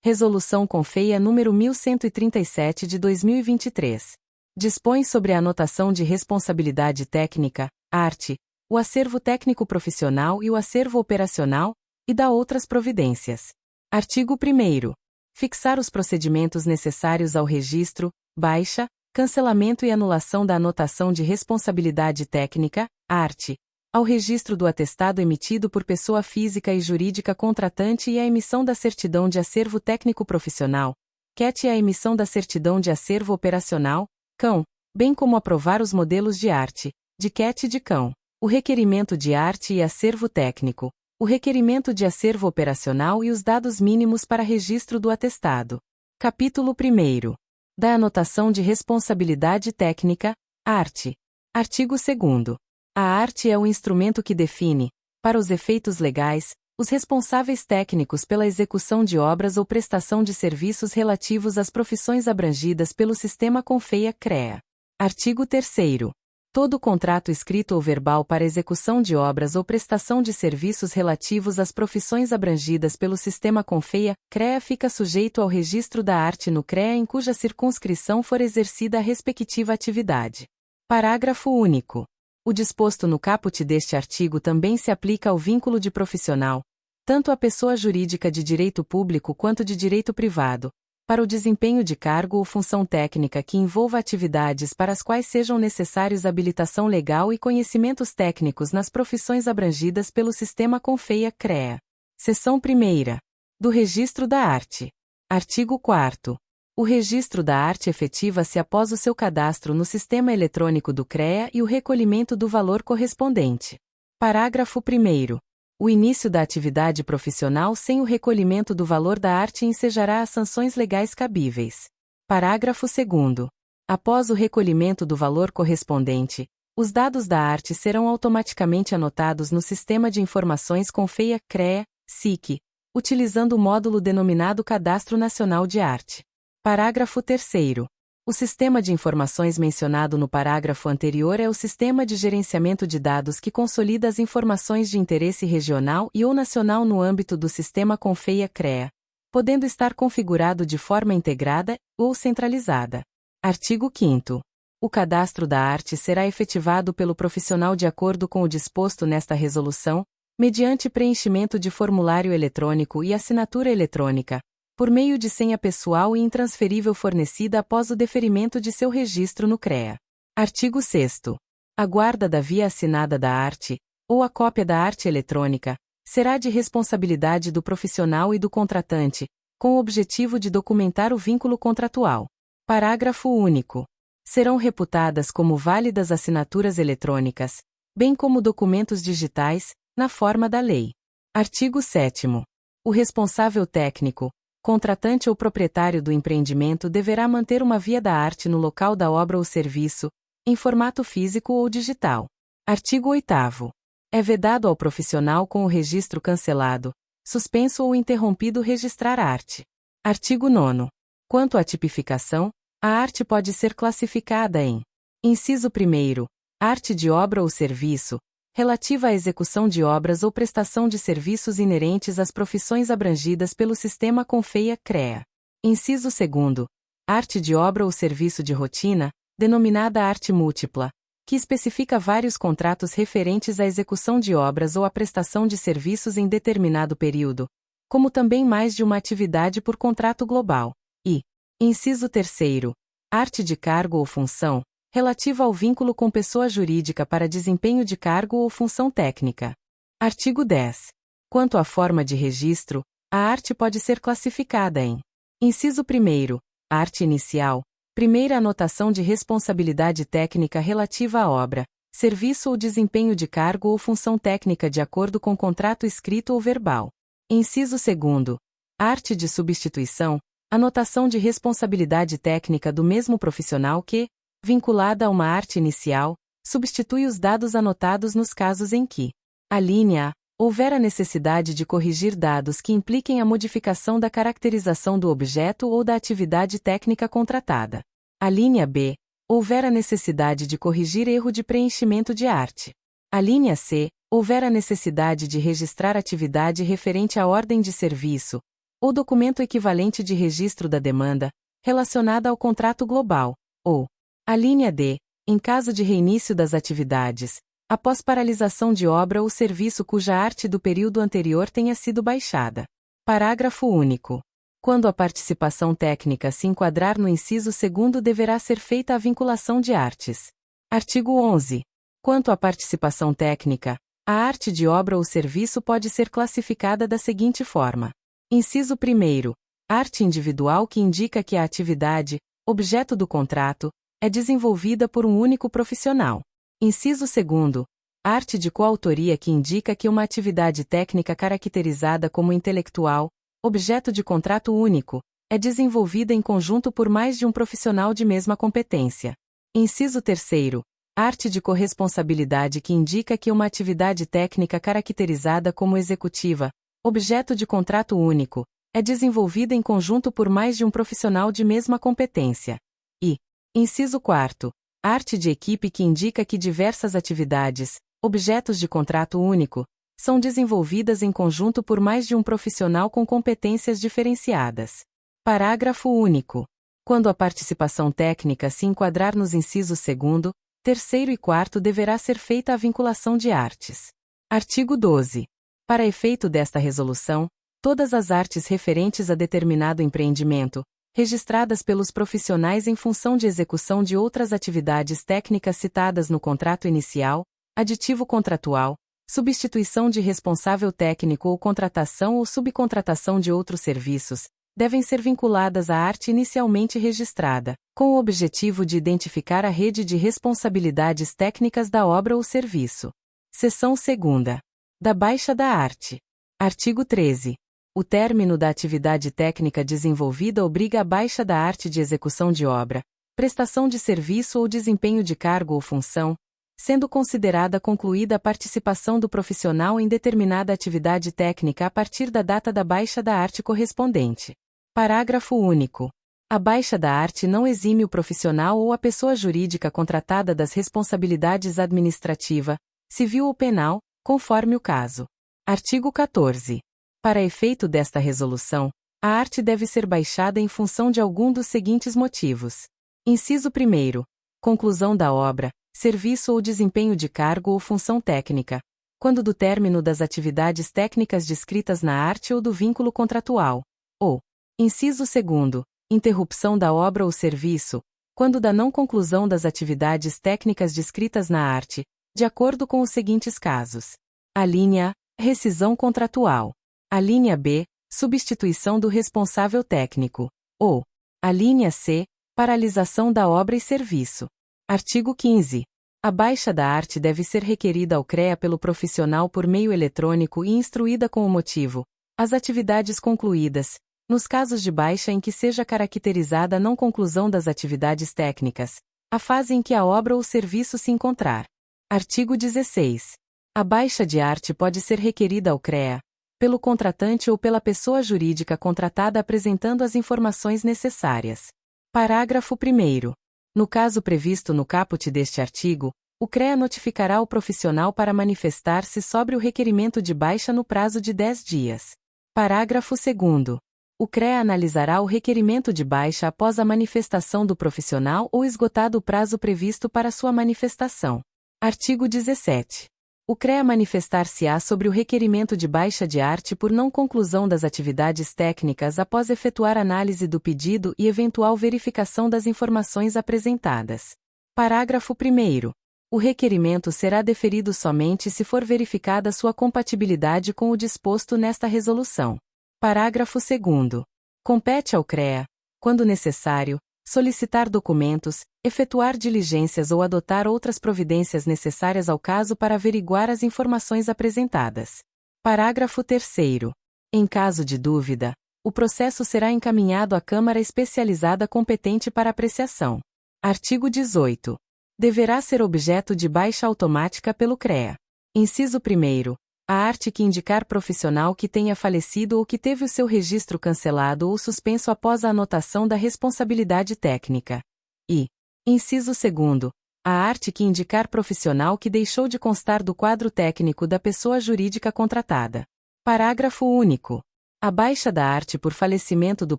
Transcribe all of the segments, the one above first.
Resolução CONFEIA número 1137 de 2023. Dispõe sobre a anotação de responsabilidade técnica, arte, o acervo técnico profissional e o acervo operacional, e dá outras providências. Artigo 1º. Fixar os procedimentos necessários ao registro, baixa, cancelamento e anulação da anotação de responsabilidade técnica, arte, ao registro do atestado emitido por pessoa física e jurídica contratante e a emissão da certidão de acervo técnico profissional, CAT, e a emissão da certidão de acervo operacional, CAM, bem como aprovar os modelos de arte, de CAT e de CAM, o requerimento de arte e acervo técnico, o requerimento de acervo operacional e os dados mínimos para registro do atestado. Capítulo 1º. Da anotação de responsabilidade técnica, arte. Artigo 2º. A arte é o instrumento que define, para os efeitos legais, os responsáveis técnicos pela execução de obras ou prestação de serviços relativos às profissões abrangidas pelo Sistema CONFEIA-CREA. Artigo 3º. Todo contrato escrito ou verbal para execução de obras ou prestação de serviços relativos às profissões abrangidas pelo Sistema CONFEIA-CREA fica sujeito ao registro da arte no CREA em cuja circunscrição for exercida a respectiva atividade. Parágrafo único. O disposto no caput deste artigo também se aplica ao vínculo de profissional, tanto à pessoa jurídica de direito público quanto de direito privado, para o desempenho de cargo ou função técnica que envolva atividades para as quais sejam necessários habilitação legal e conhecimentos técnicos nas profissões abrangidas pelo Sistema CONFEIA-CREA. Seção 1ª. Do Registro da Arte. Artigo 4º. O registro da arte efetiva-se após o seu cadastro no sistema eletrônico do CREA e o recolhimento do valor correspondente. Parágrafo 1º. O início da atividade profissional sem o recolhimento do valor da arte ensejará as sanções legais cabíveis. Parágrafo 2º. Após o recolhimento do valor correspondente, os dados da arte serão automaticamente anotados no Sistema de Informações CONFEIA-CREA, SIC, utilizando o módulo denominado Cadastro Nacional de Arte. Parágrafo 3º. O sistema de informações mencionado no parágrafo anterior é o Sistema de Gerenciamento de Dados que consolida as informações de interesse regional e ou nacional no âmbito do Sistema CONFEIA-CREA, podendo estar configurado de forma integrada ou centralizada. Artigo 5º. O cadastro da arte será efetivado pelo profissional de acordo com o disposto nesta resolução, mediante preenchimento de formulário eletrônico e assinatura eletrônica, por meio de senha pessoal e intransferível fornecida após o deferimento de seu registro no CREA. Artigo 6º. A guarda da via assinada da arte, ou a cópia da arte eletrônica, será de responsabilidade do profissional e do contratante, com o objetivo de documentar o vínculo contratual. Parágrafo único. Serão reputadas como válidas assinaturas eletrônicas, bem como documentos digitais, na forma da lei. Artigo 7º. O responsável técnico, contratante ou proprietário do empreendimento deverá manter uma via da arte no local da obra ou serviço, em formato físico ou digital. Artigo 8º. É vedado ao profissional com o registro cancelado, suspenso ou interrompido registrar arte. Artigo 9º. Quanto à tipificação, a arte pode ser classificada em: inciso 1º, arte de obra ou serviço, relativa à execução de obras ou prestação de serviços inerentes às profissões abrangidas pelo Sistema CONFEIA-CREA. Inciso 2º, arte de obra ou serviço de rotina, denominada arte múltipla, que especifica vários contratos referentes à execução de obras ou à prestação de serviços em determinado período, como também mais de uma atividade por contrato global. E, inciso 3º, arte de cargo ou função, relativa ao vínculo com pessoa jurídica para desempenho de cargo ou função técnica. Artigo 10. Quanto à forma de registro, a arte pode ser classificada em: inciso 1º, arte inicial, primeira anotação de responsabilidade técnica relativa à obra, serviço ou desempenho de cargo ou função técnica de acordo com contrato escrito ou verbal. Inciso 2º, arte de substituição, anotação de responsabilidade técnica do mesmo profissional que, vinculada a uma arte inicial, substitui os dados anotados nos casos em que: a linha A, houver a necessidade de corrigir dados que impliquem a modificação da caracterização do objeto ou da atividade técnica contratada. A linha B, houver a necessidade de corrigir erro de preenchimento de arte. A linha C, houver a necessidade de registrar atividade referente à ordem de serviço, ou documento equivalente de registro da demanda, relacionada ao contrato global, ou, a linha D, em caso de reinício das atividades, após paralisação de obra ou serviço cuja arte do período anterior tenha sido baixada. Parágrafo único. Quando a participação técnica se enquadrar no inciso 2º, deverá ser feita a vinculação de artes. Artigo 11. Quanto à participação técnica, a arte de obra ou serviço pode ser classificada da seguinte forma. Inciso 1º. Arte individual que indica que a atividade, objeto do contrato, é desenvolvida por um único profissional. Inciso 2º. Arte de coautoria que indica que uma atividade técnica caracterizada como intelectual, objeto de contrato único, é desenvolvida em conjunto por mais de um profissional de mesma competência. Inciso 3º. Arte de corresponsabilidade que indica que uma atividade técnica caracterizada como executiva, objeto de contrato único, é desenvolvida em conjunto por mais de um profissional de mesma competência. E, inciso 4º. Arte de equipe que indica que diversas atividades, objetos de contrato único, são desenvolvidas em conjunto por mais de um profissional com competências diferenciadas. Parágrafo único. Quando a participação técnica se enquadrar nos incisos 2º, 3º e 4º, deverá ser feita a vinculação de artes. Artigo 12. Para efeito desta resolução, todas as artes referentes a determinado empreendimento, registradas pelos profissionais em função de execução de outras atividades técnicas citadas no contrato inicial, aditivo contratual, substituição de responsável técnico ou contratação ou subcontratação de outros serviços, devem ser vinculadas à arte inicialmente registrada, com o objetivo de identificar a rede de responsabilidades técnicas da obra ou serviço. Seção 2ª. Da baixa da arte. Artigo 13. O término da atividade técnica desenvolvida obriga a baixa da arte de execução de obra, prestação de serviço ou desempenho de cargo ou função, sendo considerada concluída a participação do profissional em determinada atividade técnica a partir da data da baixa da arte correspondente. Parágrafo único. A baixa da arte não exime o profissional ou a pessoa jurídica contratada das responsabilidades administrativa, civil ou penal, conforme o caso. Artigo 14. Para efeito desta resolução, a arte deve ser baixada em função de algum dos seguintes motivos. Inciso 1º. Conclusão da obra, serviço ou desempenho de cargo ou função técnica, quando do término das atividades técnicas descritas na arte ou do vínculo contratual. Ou, inciso 2º. Interrupção da obra ou serviço, quando da não conclusão das atividades técnicas descritas na arte, de acordo com os seguintes casos. A linha A. Rescisão contratual. A linha B, substituição do responsável técnico. Ou, a linha C, paralisação da obra e serviço. Artigo 15. A baixa da arte deve ser requerida ao CREA pelo profissional por meio eletrônico e instruída com o motivo, as atividades concluídas, nos casos de baixa em que seja caracterizada a não conclusão das atividades técnicas, a fase em que a obra ou serviço se encontrar. Artigo 16. A baixa de arte pode ser requerida ao CREA, pelo contratante ou pela pessoa jurídica contratada apresentando as informações necessárias. Parágrafo 1º. No caso previsto no caput deste artigo, o CREA notificará o profissional para manifestar-se sobre o requerimento de baixa no prazo de 10 dias. Parágrafo 2º. O CREA analisará o requerimento de baixa após a manifestação do profissional ou esgotado o prazo previsto para sua manifestação. Artigo 17. O CREA manifestar-se-á sobre o requerimento de baixa de arte por não conclusão das atividades técnicas após efetuar análise do pedido e eventual verificação das informações apresentadas. Parágrafo 1º. O requerimento será deferido somente se for verificada sua compatibilidade com o disposto nesta resolução. Parágrafo 2º. Compete ao CREA, quando necessário, solicitar documentos, efetuar diligências ou adotar outras providências necessárias ao caso para averiguar as informações apresentadas. Parágrafo 3º. Em caso de dúvida, o processo será encaminhado à Câmara Especializada competente para apreciação. Artigo 18. Deverá ser objeto de baixa automática pelo CREA. Inciso 1º. A arte que indicar profissional que tenha falecido ou que teve o seu registro cancelado ou suspenso após a anotação da responsabilidade técnica. E, inciso 2º, a arte que indicar profissional que deixou de constar do quadro técnico da pessoa jurídica contratada. Parágrafo único. A baixa da arte por falecimento do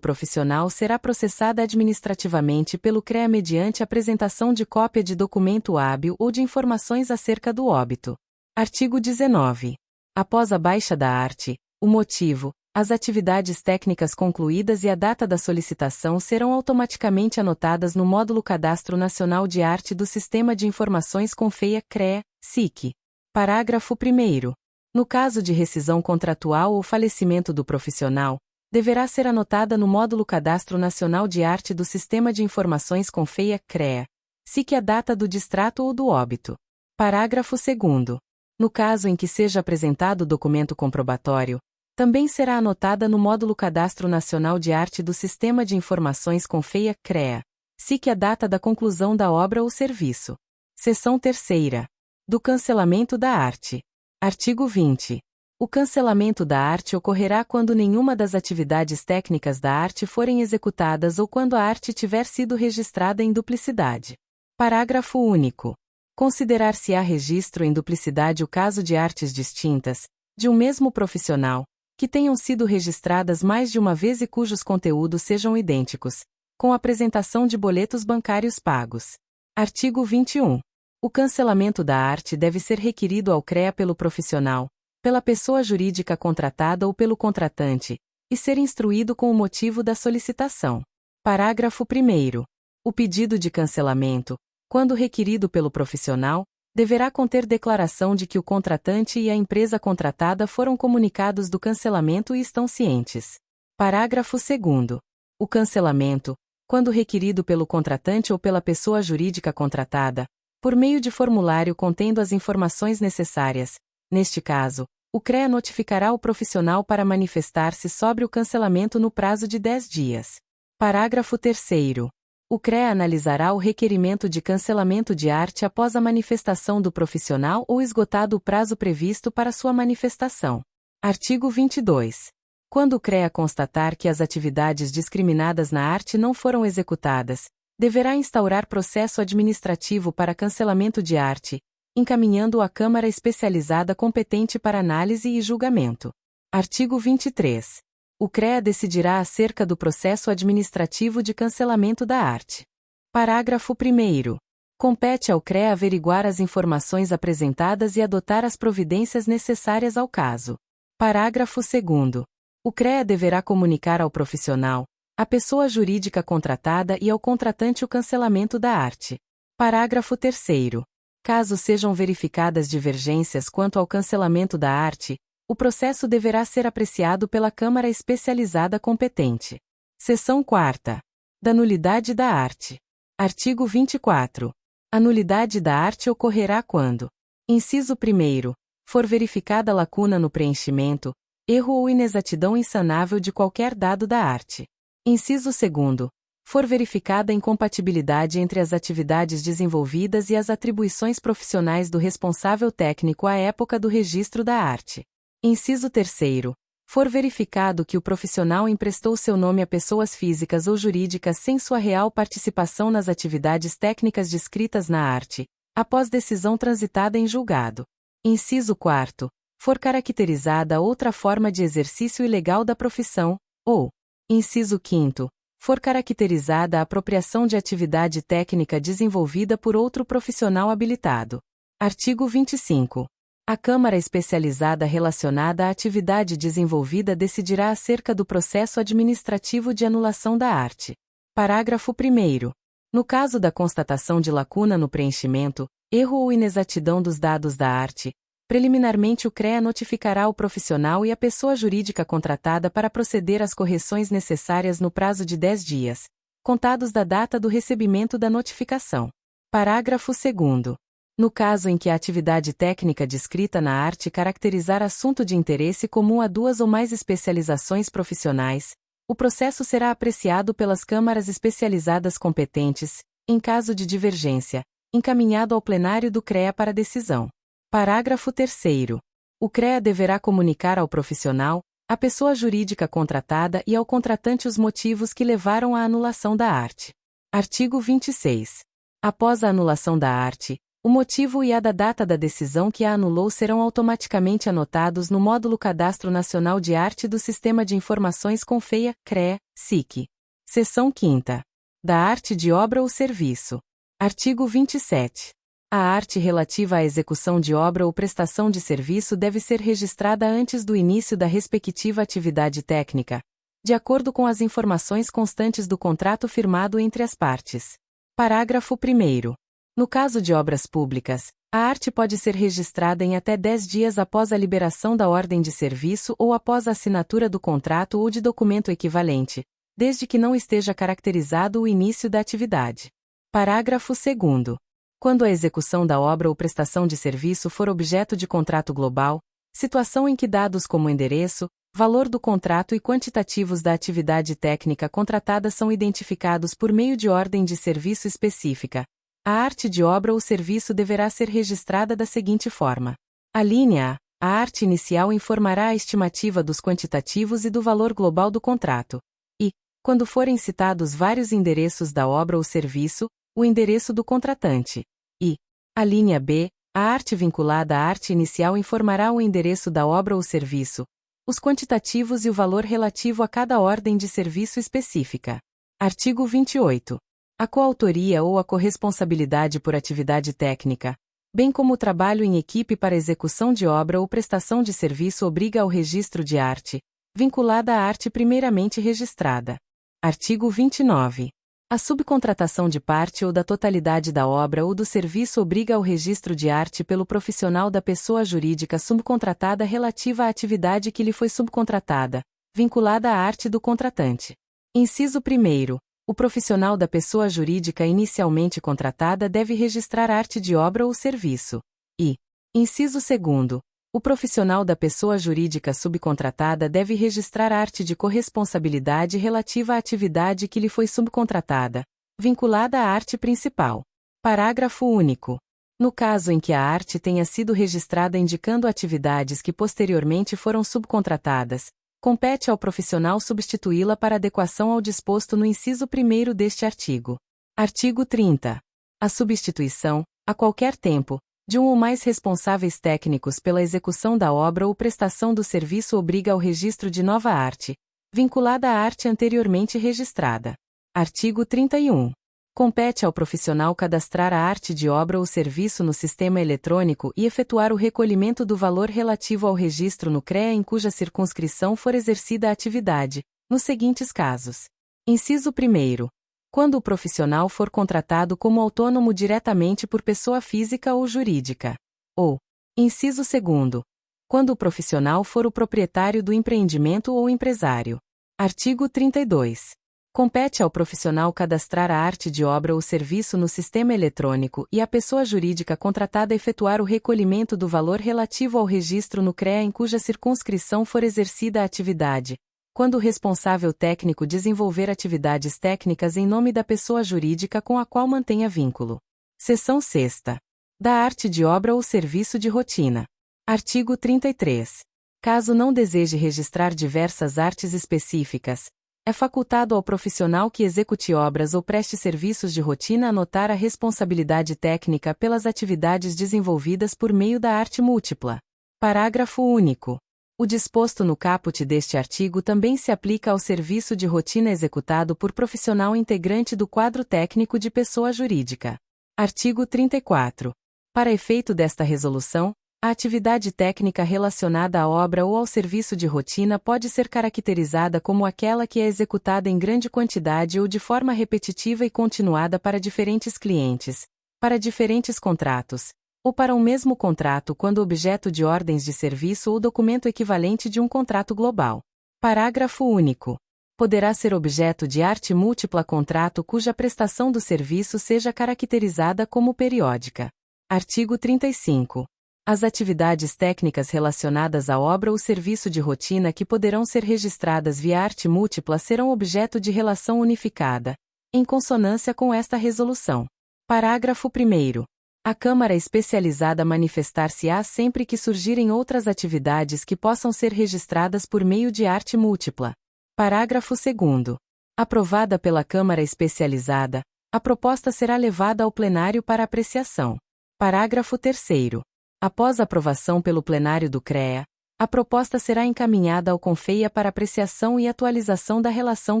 profissional será processada administrativamente pelo CREA mediante apresentação de cópia de documento hábil ou de informações acerca do óbito. Artigo 19. Após a baixa da arte, o motivo, as atividades técnicas concluídas e a data da solicitação serão automaticamente anotadas no módulo Cadastro Nacional de Arte do Sistema de Informações com FEIA CREA, SIC. Parágrafo 1º. No caso de rescisão contratual ou falecimento do profissional, deverá ser anotada no módulo Cadastro Nacional de Arte do Sistema de Informações com FEIA CREA, SIC a data do distrato ou do óbito. Parágrafo 2º. No caso em que seja apresentado documento comprobatório, também será anotada no módulo Cadastro Nacional de Arte do Sistema de Informações com FEIA CREA, SIC a data da conclusão da obra ou serviço. Seção 3ª. Do cancelamento da arte. Artigo 20. O cancelamento da arte ocorrerá quando nenhuma das atividades técnicas da arte forem executadas ou quando a arte tiver sido registrada em duplicidade. Parágrafo único. Considerar-se-á registro em duplicidade o caso de artes distintas, de um mesmo profissional, que tenham sido registradas mais de uma vez e cujos conteúdos sejam idênticos, com apresentação de boletos bancários pagos. Artigo 21. O cancelamento da arte deve ser requerido ao CREA pelo profissional, pela pessoa jurídica contratada ou pelo contratante, e ser instruído com o motivo da solicitação. Parágrafo 1º. O pedido de cancelamento, quando requerido pelo profissional, deverá conter declaração de que o contratante e a empresa contratada foram comunicados do cancelamento e estão cientes. Parágrafo 2º. O cancelamento, quando requerido pelo contratante ou pela pessoa jurídica contratada, por meio de formulário contendo as informações necessárias. Neste caso, o CREA notificará o profissional para manifestar-se sobre o cancelamento no prazo de 10 dias. Parágrafo 3º. O CREA analisará o requerimento de cancelamento de arte após a manifestação do profissional ou esgotado o prazo previsto para sua manifestação. Artigo 22. Quando o CREA constatar que as atividades discriminadas na arte não foram executadas, deverá instaurar processo administrativo para cancelamento de arte, encaminhando-o à Câmara Especializada competente para análise e julgamento. Artigo 23. O CREA decidirá acerca do processo administrativo de cancelamento da arte. Parágrafo 1º. Compete ao CREA averiguar as informações apresentadas e adotar as providências necessárias ao caso. Parágrafo 2º. O CREA deverá comunicar ao profissional, à pessoa jurídica contratada e ao contratante o cancelamento da arte. Parágrafo 3º. Caso sejam verificadas divergências quanto ao cancelamento da arte, o processo deverá ser apreciado pela Câmara Especializada competente. Seção 4ª. Da nulidade da arte. Artigo 24. A nulidade da arte ocorrerá quando: inciso 1º, for verificada lacuna no preenchimento, erro ou inexatidão insanável de qualquer dado da arte. Inciso 2º, for verificada incompatibilidade entre as atividades desenvolvidas e as atribuições profissionais do responsável técnico à época do registro da arte. Inciso 3º, for verificado que o profissional emprestou seu nome a pessoas físicas ou jurídicas sem sua real participação nas atividades técnicas descritas na arte, após decisão transitada em julgado. Inciso 4º, for caracterizada outra forma de exercício ilegal da profissão, ou, inciso 5º, for caracterizada a apropriação de atividade técnica desenvolvida por outro profissional habilitado. Artigo 25. A Câmara Especializada relacionada à atividade desenvolvida decidirá acerca do processo administrativo de anulação da arte. Parágrafo 1º. No caso da constatação de lacuna no preenchimento, erro ou inexatidão dos dados da arte, preliminarmente o CREA notificará o profissional e a pessoa jurídica contratada para proceder às correções necessárias no prazo de 10 dias, contados da data do recebimento da notificação. Parágrafo 2º. No caso em que a atividade técnica descrita na arte caracterizar assunto de interesse comum a duas ou mais especializações profissionais, o processo será apreciado pelas câmaras especializadas competentes, em caso de divergência, encaminhado ao plenário do CREA para decisão. Parágrafo 3º. O CREA deverá comunicar ao profissional, à pessoa jurídica contratada e ao contratante os motivos que levaram à anulação da arte. Artigo 26. Após a anulação da arte, O motivo e a data da decisão que a anulou serão automaticamente anotados no módulo Cadastro Nacional de Arte do Sistema de Informações Confeia, CREA, SIC. Seção 5ª. Da arte de obra ou serviço. Artigo 27. A arte relativa à execução de obra ou prestação de serviço deve ser registrada antes do início da respectiva atividade técnica, de acordo com as informações constantes do contrato firmado entre as partes. Parágrafo 1º. No caso de obras públicas, a arte pode ser registrada em até 10 dias após a liberação da ordem de serviço ou após a assinatura do contrato ou de documento equivalente, desde que não esteja caracterizado o início da atividade. Parágrafo 2º. Quando a execução da obra ou prestação de serviço for objeto de contrato global, situação em que dados como endereço, valor do contrato e quantitativos da atividade técnica contratada são identificados por meio de ordem de serviço específica, a arte de obra ou serviço deverá ser registrada da seguinte forma. Alínea A. A arte inicial informará a estimativa dos quantitativos e do valor global do contrato. E, quando forem citados vários endereços da obra ou serviço, o endereço do contratante. E, alínea B. A arte vinculada à arte inicial informará o endereço da obra ou serviço, os quantitativos e o valor relativo a cada ordem de serviço específica. Artigo 28. A coautoria ou a corresponsabilidade por atividade técnica, bem como o trabalho em equipe para execução de obra ou prestação de serviço obriga ao registro de arte, vinculada à arte primeiramente registrada. Artigo 29. A subcontratação de parte ou da totalidade da obra ou do serviço obriga ao registro de arte pelo profissional da pessoa jurídica subcontratada relativa à atividade que lhe foi subcontratada, vinculada à arte do contratante. Inciso 1º. O profissional da pessoa jurídica inicialmente contratada deve registrar arte de obra ou serviço. E, inciso 2º. O profissional da pessoa jurídica subcontratada deve registrar arte de corresponsabilidade relativa à atividade que lhe foi subcontratada, vinculada à arte principal. Parágrafo único. No caso em que a arte tenha sido registrada indicando atividades que posteriormente foram subcontratadas, compete ao profissional substituí-la para adequação ao disposto no inciso 1º deste artigo. Artigo 30. A substituição, a qualquer tempo, de um ou mais responsáveis técnicos pela execução da obra ou prestação do serviço obriga ao registro de nova arte, vinculada à arte anteriormente registrada. Artigo 31. Compete ao profissional cadastrar a arte de obra ou serviço no sistema eletrônico e efetuar o recolhimento do valor relativo ao registro no CREA em cuja circunscrição for exercida a atividade, nos seguintes casos. Inciso 1º. Quando o profissional for contratado como autônomo diretamente por pessoa física ou jurídica. Ou, inciso 2º. Quando o profissional for o proprietário do empreendimento ou empresário. Artigo 32. Compete ao profissional cadastrar a arte de obra ou serviço no sistema eletrônico e à pessoa jurídica contratada efetuar o recolhimento do valor relativo ao registro no CREA em cuja circunscrição for exercida a atividade, quando o responsável técnico desenvolver atividades técnicas em nome da pessoa jurídica com a qual mantenha vínculo. Seção 6ª. Da arte de obra ou serviço de rotina. Artigo 33. Caso não deseje registrar diversas artes específicas, é facultado ao profissional que execute obras ou preste serviços de rotina anotar a responsabilidade técnica pelas atividades desenvolvidas por meio da arte múltipla. Parágrafo único. O disposto no caput deste artigo também se aplica ao serviço de rotina executado por profissional integrante do quadro técnico de pessoa jurídica. Artigo 34. Para efeito desta resolução, a atividade técnica relacionada à obra ou ao serviço de rotina pode ser caracterizada como aquela que é executada em grande quantidade ou de forma repetitiva e continuada para diferentes clientes, para diferentes contratos, ou para um mesmo contrato quando objeto de ordens de serviço ou documento equivalente de um contrato global. Parágrafo único. Poderá ser objeto de arte múltipla contrato cuja prestação do serviço seja caracterizada como periódica. Artigo 35. As atividades técnicas relacionadas à obra ou serviço de rotina que poderão ser registradas via arte múltipla serão objeto de relação unificada, em consonância com esta resolução. Parágrafo 1º. A Câmara Especializada manifestar-se-á sempre que surgirem outras atividades que possam ser registradas por meio de arte múltipla. Parágrafo 2º. Aprovada pela Câmara Especializada, a proposta será levada ao plenário para apreciação. Parágrafo 3º. Após aprovação pelo plenário do CREA, a proposta será encaminhada ao CONFEIA para apreciação e atualização da relação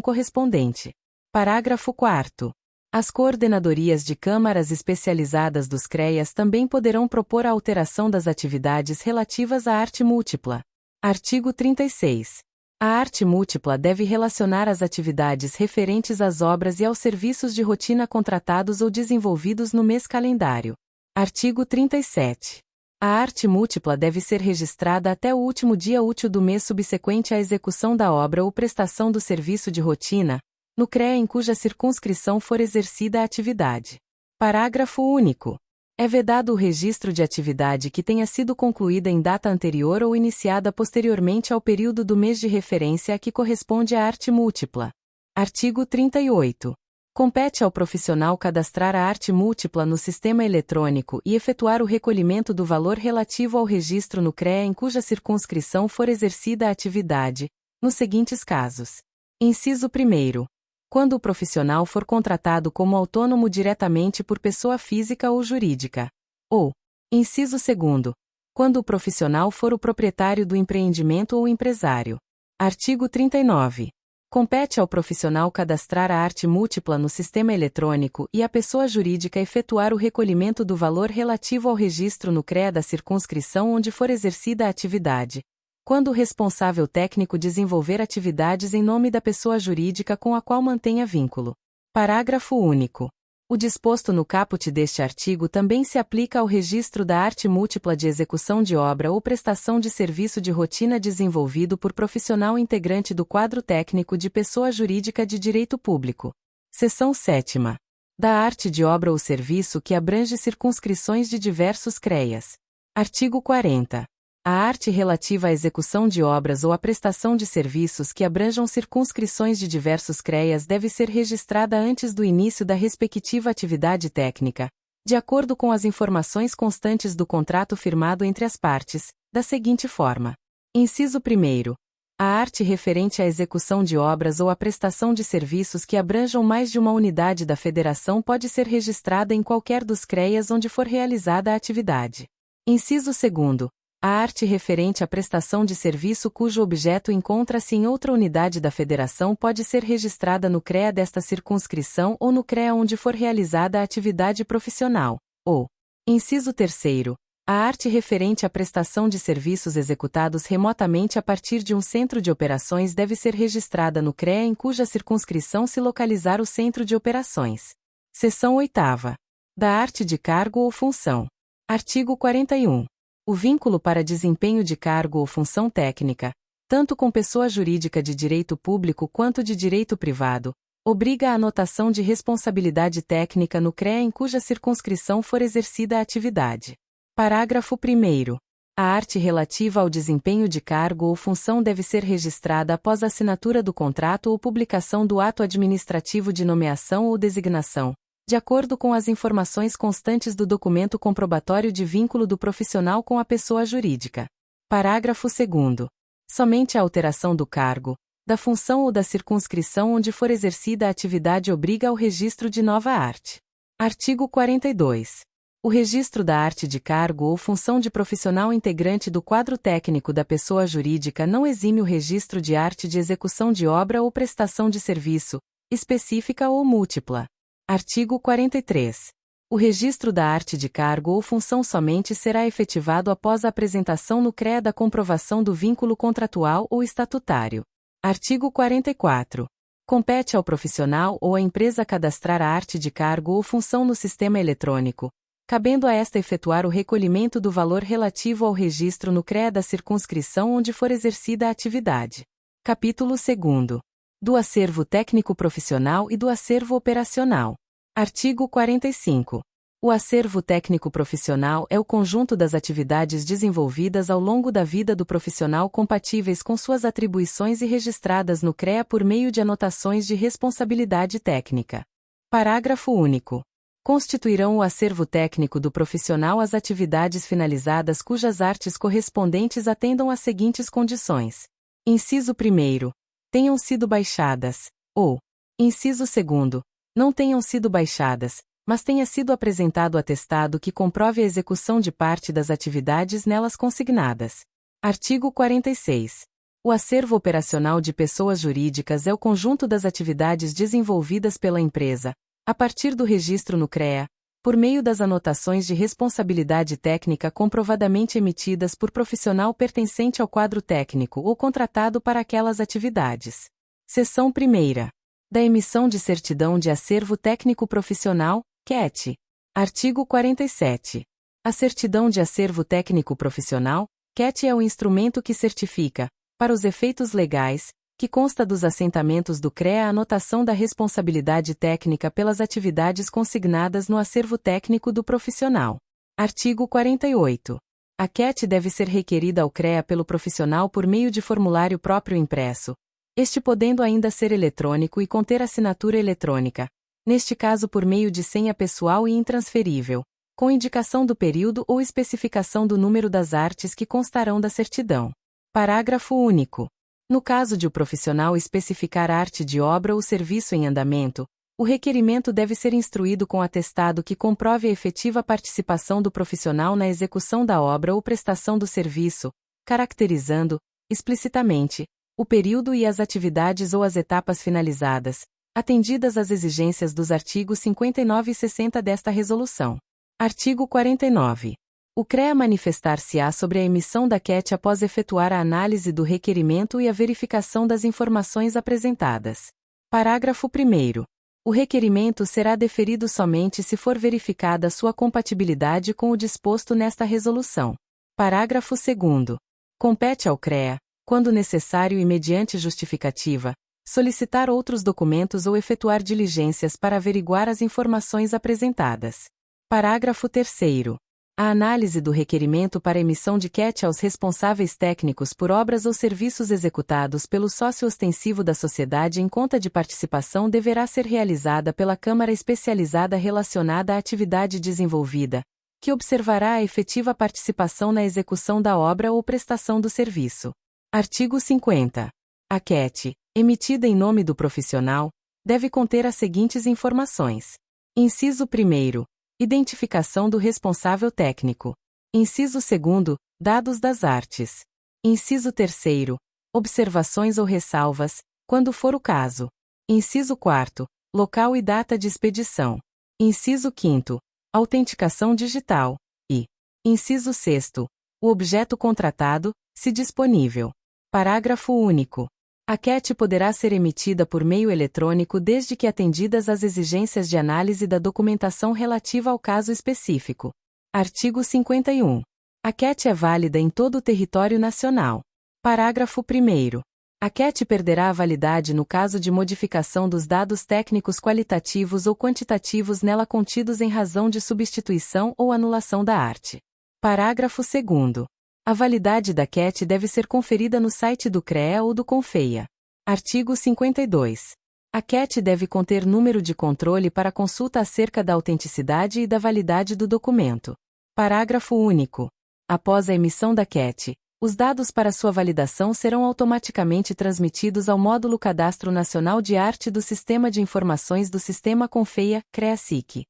correspondente. Parágrafo 4º. As coordenadorias de câmaras especializadas dos CREAs também poderão propor a alteração das atividades relativas à arte múltipla. Artigo 36. A arte múltipla deve relacionar as atividades referentes às obras e aos serviços de rotina contratados ou desenvolvidos no mês calendário. Artigo 37. A arte múltipla deve ser registrada até o último dia útil do mês subsequente à execução da obra ou prestação do serviço de rotina, no CREA em cuja circunscrição for exercida a atividade. Parágrafo único. É vedado o registro de atividade que tenha sido concluída em data anterior ou iniciada posteriormente ao período do mês de referência a que corresponde a arte múltipla. Artigo 38. Compete ao profissional cadastrar a arte múltipla no sistema eletrônico e efetuar o recolhimento do valor relativo ao registro no CREA em cuja circunscrição for exercida a atividade, nos seguintes casos. Inciso 1º. Quando o profissional for contratado como autônomo diretamente por pessoa física ou jurídica. Ou, inciso 2º. Quando o profissional for o proprietário do empreendimento ou empresário. Artigo 39. Compete ao profissional cadastrar a arte múltipla no sistema eletrônico e à pessoa jurídica efetuar o recolhimento do valor relativo ao registro no CREA da circunscrição onde for exercida a atividade, quando o responsável técnico desenvolver atividades em nome da pessoa jurídica com a qual mantenha vínculo. Parágrafo único. O disposto no caput deste artigo também se aplica ao registro da arte múltipla de execução de obra ou prestação de serviço de rotina desenvolvido por profissional integrante do quadro técnico de pessoa jurídica de direito público. Seção 7ª. Da arte de obra ou serviço que abrange circunscrições de diversos CREAs. Artigo 40. A arte relativa à execução de obras ou à prestação de serviços que abranjam circunscrições de diversos CREAs deve ser registrada antes do início da respectiva atividade técnica, de acordo com as informações constantes do contrato firmado entre as partes, da seguinte forma. Inciso 1º. A arte referente à execução de obras ou à prestação de serviços que abranjam mais de uma unidade da federação pode ser registrada em qualquer dos CREAs onde for realizada a atividade. Inciso 2º. A arte referente à prestação de serviço cujo objeto encontra-se em outra unidade da federação pode ser registrada no CREA desta circunscrição ou no CREA onde for realizada a atividade profissional. Ou, inciso 3º, a arte referente à prestação de serviços executados remotamente a partir de um centro de operações deve ser registrada no CREA em cuja circunscrição se localizar o centro de operações. Seção 8ª. Da arte de cargo ou função. Artigo 41. O vínculo para desempenho de cargo ou função técnica, tanto com pessoa jurídica de direito público quanto de direito privado, obriga a anotação de responsabilidade técnica no CREA em cuja circunscrição for exercida a atividade. Parágrafo 1º. A arte relativa ao desempenho de cargo ou função deve ser registrada após a assinatura do contrato ou publicação do ato administrativo de nomeação ou designação, de acordo com as informações constantes do documento comprobatório de vínculo do profissional com a pessoa jurídica. Parágrafo 2º. Somente a alteração do cargo, da função ou da circunscrição onde for exercida a atividade obriga ao registro de nova arte. Artigo 42. O registro da arte de cargo ou função de profissional integrante do quadro técnico da pessoa jurídica não exime o registro de arte de execução de obra ou prestação de serviço, específica ou múltipla. Artigo 43. O registro da arte de cargo ou função somente será efetivado após a apresentação no CREA da comprovação do vínculo contratual ou estatutário. Artigo 44. Compete ao profissional ou à empresa cadastrar a arte de cargo ou função no sistema eletrônico, cabendo a esta efetuar o recolhimento do valor relativo ao registro no CREA da circunscrição onde for exercida a atividade. Capítulo 2º. Do acervo técnico profissional e do acervo operacional. Artigo 45. O acervo técnico profissional é o conjunto das atividades desenvolvidas ao longo da vida do profissional compatíveis com suas atribuições e registradas no CREA por meio de anotações de responsabilidade técnica. Parágrafo único. Constituirão o acervo técnico do profissional as atividades finalizadas cujas artes correspondentes atendam às seguintes condições. Inciso 1º. Tenham sido baixadas, ou, inciso 2º, não tenham sido baixadas, mas tenha sido apresentado atestado que comprove a execução de parte das atividades nelas consignadas. Artigo 46. O acervo operacional de pessoas jurídicas é o conjunto das atividades desenvolvidas pela empresa, a partir do registro no CREA, por meio das anotações de responsabilidade técnica comprovadamente emitidas por profissional pertencente ao quadro técnico ou contratado para aquelas atividades. Seção 1ª. Da emissão de certidão de acervo técnico profissional, CAT. Artigo 47. A certidão de acervo técnico profissional, CAT, é o instrumento que certifica, para os efeitos legais, que consta dos assentamentos do CREA a anotação da responsabilidade técnica pelas atividades consignadas no acervo técnico do profissional. Artigo 48. A CAT deve ser requerida ao CREA pelo profissional por meio de formulário próprio impresso, este podendo ainda ser eletrônico e conter assinatura eletrônica, neste caso por meio de senha pessoal e intransferível, com indicação do período ou especificação do número das artes que constarão da certidão. Parágrafo único. No caso de o profissional especificar arte de obra ou serviço em andamento, o requerimento deve ser instruído com atestado que comprove a efetiva participação do profissional na execução da obra ou prestação do serviço, caracterizando, explicitamente, o período e as atividades ou as etapas finalizadas, atendidas às exigências dos artigos 59 e 60 desta Resolução. Artigo 49. O CREA manifestar-se-á sobre a emissão da CAT após efetuar a análise do requerimento e a verificação das informações apresentadas. Parágrafo 1º. O requerimento será deferido somente se for verificada sua compatibilidade com o disposto nesta Resolução. Parágrafo 2º. Compete ao CREA, quando necessário e mediante justificativa, solicitar outros documentos ou efetuar diligências para averiguar as informações apresentadas. Parágrafo 3º. A análise do requerimento para emissão de CAT aos responsáveis técnicos por obras ou serviços executados pelo sócio ostensivo da sociedade em conta de participação deverá ser realizada pela Câmara Especializada relacionada à atividade desenvolvida, que observará a efetiva participação na execução da obra ou prestação do serviço. Artigo 50. A CAT, emitida em nome do profissional, deve conter as seguintes informações. Inciso 1º. Identificação do responsável técnico. Inciso 2º. Dados das artes. Inciso 3º. Observações ou ressalvas, quando for o caso. Inciso 4º. Local e data de expedição. Inciso 5º. Autenticação digital. E. Inciso 6º. O objeto contratado, se disponível. Parágrafo único. A CAT poderá ser emitida por meio eletrônico desde que atendidas as exigências de análise da documentação relativa ao caso específico. Artigo 51. A CAT é válida em todo o território nacional. Parágrafo 1º. A CAT perderá a validade no caso de modificação dos dados técnicos qualitativos ou quantitativos nela contidos em razão de substituição ou anulação da arte. Parágrafo 2º. A validade da CAT deve ser conferida no site do CREA ou do CONFEA. Artigo 52. A CAT deve conter número de controle para consulta acerca da autenticidade e da validade do documento. Parágrafo único. Após a emissão da CAT, os dados para sua validação serão automaticamente transmitidos ao módulo Cadastro Nacional de Arte do Sistema de Informações do Sistema CONFEA, CREA-SIC.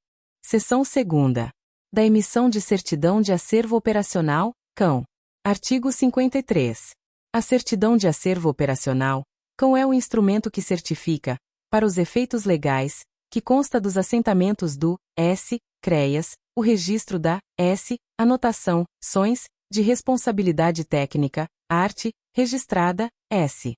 Seção 2ª. Da emissão de certidão de acervo operacional, CAO. Artigo 53. A certidão de acervo operacional, CAO, é o instrumento que certifica, para os efeitos legais, que consta dos assentamentos do S. CREAS, o registro da S. Anotação, SONs, de responsabilidade técnica, arte, registrada, S.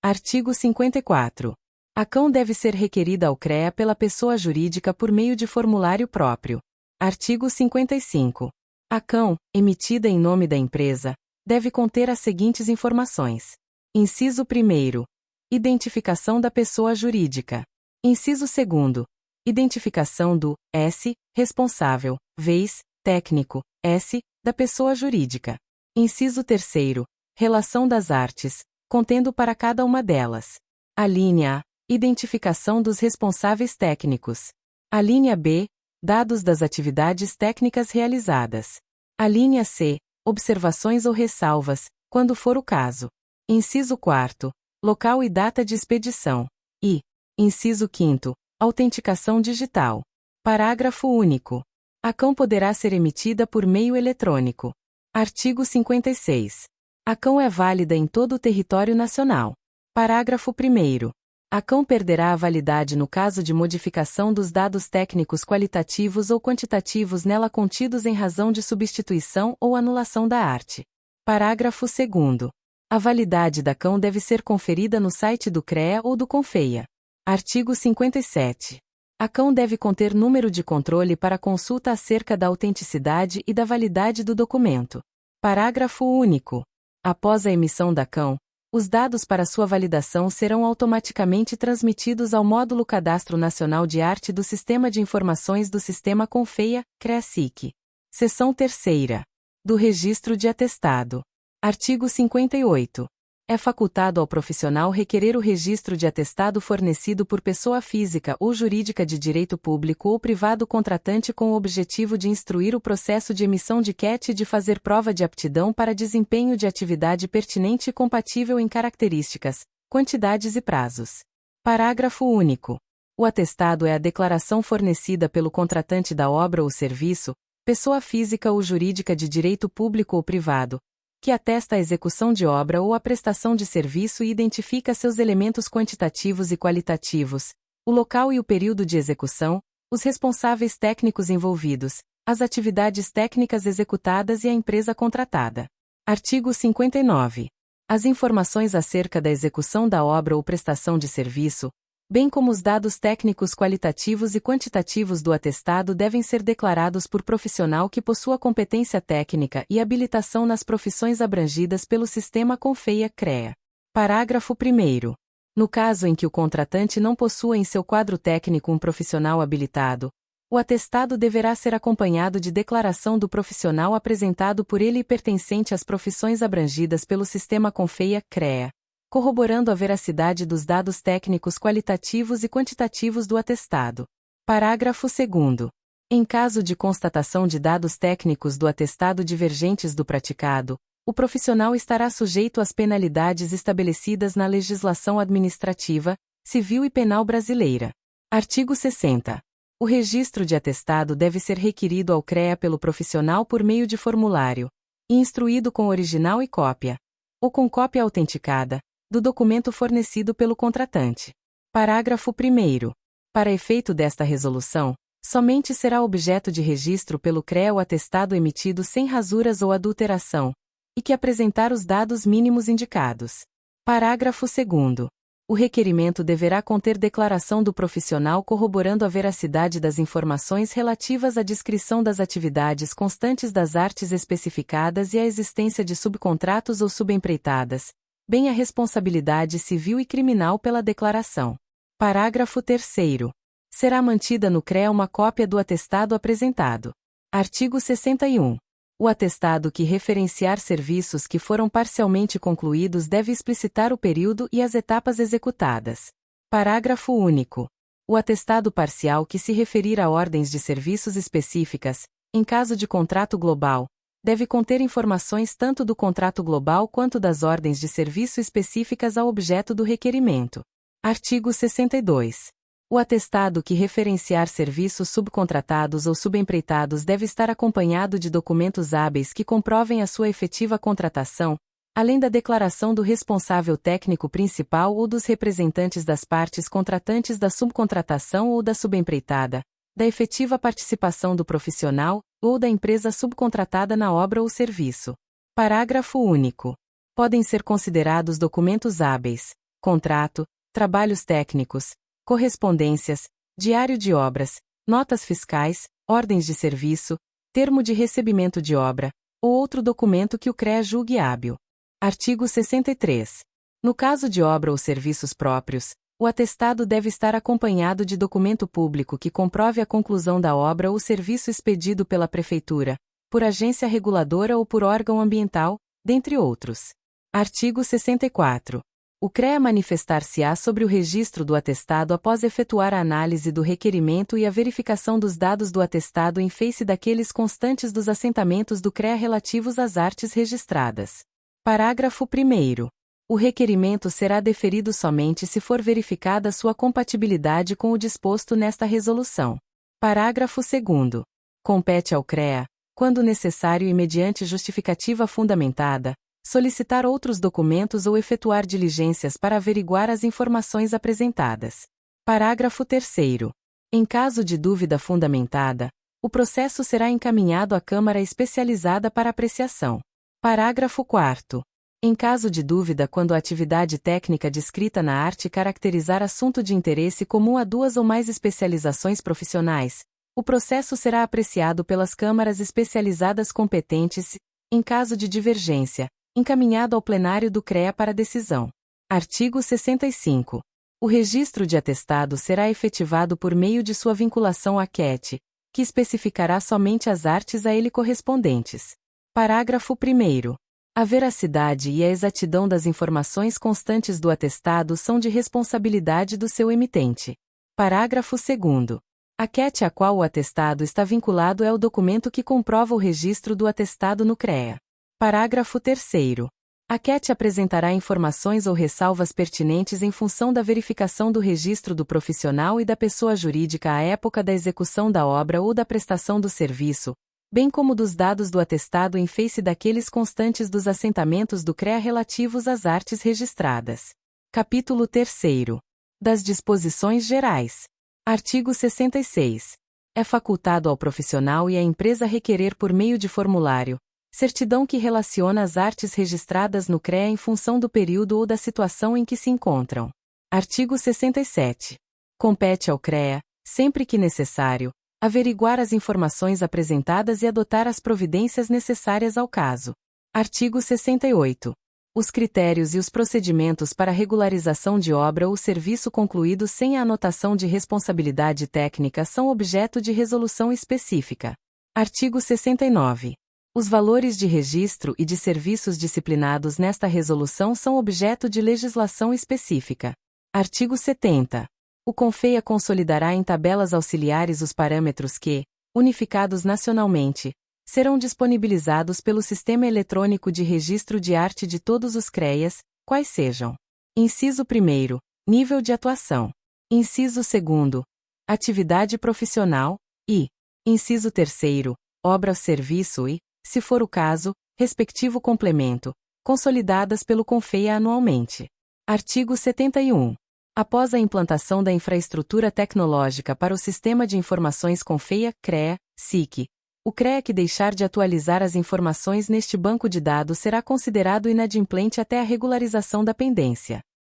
Artigo 54. A CAO deve ser requerida ao CREA pela pessoa jurídica por meio de formulário próprio. Artigo 55. A CAO, emitida em nome da empresa, deve conter as seguintes informações. Inciso 1º. Identificação da pessoa jurídica. Inciso 2º. Identificação do S. responsável, vez, técnico, S. da pessoa jurídica. Inciso 3º. Relação das artes, contendo para cada uma delas. A linha A. Identificação dos responsáveis técnicos. A linha B. Dados das atividades técnicas realizadas. A linha C. Observações ou ressalvas, quando for o caso. Inciso 4º. Local e data de expedição. E. Inciso 5º. Autenticação digital. Parágrafo único. A CAN poderá ser emitida por meio eletrônico. Artigo 56. A CAN é válida em todo o território nacional. Parágrafo 1º. A CAN perderá a validade no caso de modificação dos dados técnicos qualitativos ou quantitativos nela contidos em razão de substituição ou anulação da arte. Parágrafo 2º. A validade da CAN deve ser conferida no site do CREA ou do CONFEA. Artigo 57. A CAN deve conter número de controle para consulta acerca da autenticidade e da validade do documento. Parágrafo único. Após a emissão da CAN, os dados para sua validação serão automaticamente transmitidos ao módulo Cadastro Nacional de Arte do Sistema de Informações do Sistema CONFEA, CREA-SIC. Seção 3ª. Do Registro de Atestado. Artigo 58. É facultado ao profissional requerer o registro de atestado fornecido por pessoa física ou jurídica de direito público ou privado contratante com o objetivo de instruir o processo de emissão de QET e de fazer prova de aptidão para desempenho de atividade pertinente e compatível em características, quantidades e prazos. Parágrafo único. O atestado é a declaração fornecida pelo contratante da obra ou serviço, pessoa física ou jurídica de direito público ou privado, que atesta a execução de obra ou a prestação de serviço e identifica seus elementos quantitativos e qualitativos, o local e o período de execução, os responsáveis técnicos envolvidos, as atividades técnicas executadas e a empresa contratada. Artigo 59. As informações acerca da execução da obra ou prestação de serviço, bem como os dados técnicos qualitativos e quantitativos do atestado devem ser declarados por profissional que possua competência técnica e habilitação nas profissões abrangidas pelo sistema CONFEA-CREA. Parágrafo 1º. No caso em que o contratante não possua em seu quadro técnico um profissional habilitado, o atestado deverá ser acompanhado de declaração do profissional apresentado por ele e pertencente às profissões abrangidas pelo sistema CONFEA-CREA, corroborando a veracidade dos dados técnicos qualitativos e quantitativos do atestado. Parágrafo 2º. Em caso de constatação de dados técnicos do atestado divergentes do praticado, o profissional estará sujeito às penalidades estabelecidas na legislação administrativa, civil e penal brasileira. Artigo 60. O registro de atestado deve ser requerido ao CREA pelo profissional por meio de formulário, e instruído com original e cópia, ou com cópia autenticada, do documento fornecido pelo contratante. Parágrafo 1º. Para efeito desta resolução, somente será objeto de registro pelo CREA o atestado emitido sem rasuras ou adulteração, e que apresentar os dados mínimos indicados. Parágrafo 2º. O requerimento deverá conter declaração do profissional corroborando a veracidade das informações relativas à descrição das atividades constantes das artes especificadas e à existência de subcontratos ou subempreitadas, bem a responsabilidade civil e criminal pela declaração. Parágrafo 3º. Será mantida no CREA uma cópia do atestado apresentado. Artigo 61. O atestado que referenciar serviços que foram parcialmente concluídos deve explicitar o período e as etapas executadas. Parágrafo único. O atestado parcial que se referir a ordens de serviços específicas, em caso de contrato global, deve conter informações tanto do contrato global quanto das ordens de serviço específicas ao objeto do requerimento. Artigo 62. O atestado que referenciar serviços subcontratados ou subempreitados deve estar acompanhado de documentos hábeis que comprovem a sua efetiva contratação, além da declaração do responsável técnico principal ou dos representantes das partes contratantes da subcontratação ou da subempreitada, da efetiva participação do profissional ou da empresa subcontratada na obra ou serviço. Parágrafo único. Podem ser considerados documentos hábeis: contrato, trabalhos técnicos, correspondências, diário de obras, notas fiscais, ordens de serviço, termo de recebimento de obra, ou outro documento que o CREA julgue hábil. Artigo 63. No caso de obra ou serviços próprios, o atestado deve estar acompanhado de documento público que comprove a conclusão da obra ou serviço expedido pela Prefeitura, por agência reguladora ou por órgão ambiental, dentre outros. Artigo 64. O CREA manifestar-se-á sobre o registro do atestado após efetuar a análise do requerimento e a verificação dos dados do atestado em face daqueles constantes dos assentamentos do CREA relativos às artes registradas. Parágrafo 1º. O requerimento será deferido somente se for verificada sua compatibilidade com o disposto nesta resolução. Parágrafo 2º. Compete ao CREA, quando necessário e mediante justificativa fundamentada, solicitar outros documentos ou efetuar diligências para averiguar as informações apresentadas. Parágrafo 3º. Em caso de dúvida fundamentada, o processo será encaminhado à Câmara Especializada para apreciação. Parágrafo 4º. Em caso de dúvida quando a atividade técnica descrita na arte caracterizar assunto de interesse comum a duas ou mais especializações profissionais, o processo será apreciado pelas câmaras especializadas competentes, em caso de divergência, encaminhado ao plenário do CREA para decisão. Artigo 65. O registro de atestado será efetivado por meio de sua vinculação à CET, que especificará somente as artes a ele correspondentes. Parágrafo 1º. A veracidade e a exatidão das informações constantes do atestado são de responsabilidade do seu emitente. Parágrafo 2º. A CET a qual o atestado está vinculado é o documento que comprova o registro do atestado no CREA. Parágrafo 3º. A CET apresentará informações ou ressalvas pertinentes em função da verificação do registro do profissional e da pessoa jurídica à época da execução da obra ou da prestação do serviço, bem como dos dados do atestado em face daqueles constantes dos assentamentos do CREA relativos às artes registradas. Capítulo 3º. Das disposições gerais. Artigo 66. É facultado ao profissional e à empresa requerer por meio de formulário, certidão que relaciona as artes registradas no CREA em função do período ou da situação em que se encontram. Artigo 67. Compete ao CREA, sempre que necessário, averiguar as informações apresentadas e adotar as providências necessárias ao caso. Artigo 68. Os critérios e os procedimentos para regularização de obra ou serviço concluído sem a anotação de responsabilidade técnica são objeto de resolução específica. Artigo 69. Os valores de registro e de serviços disciplinados nesta resolução são objeto de legislação específica. Artigo 70. O CONFEA consolidará em tabelas auxiliares os parâmetros que, unificados nacionalmente, serão disponibilizados pelo Sistema Eletrônico de Registro de Arte de todos os CREAs, quais sejam: inciso 1º, nível de atuação; inciso 2º, atividade profissional, e inciso 3º, obra ou serviço e, se for o caso, respectivo complemento, consolidadas pelo CONFEA anualmente. Artigo 71. Após a implantação da infraestrutura tecnológica para o Sistema de Informações CONFEA, CREA, SIC, o CREA que deixar de atualizar as informações neste banco de dados será considerado inadimplente até a regularização da pendência.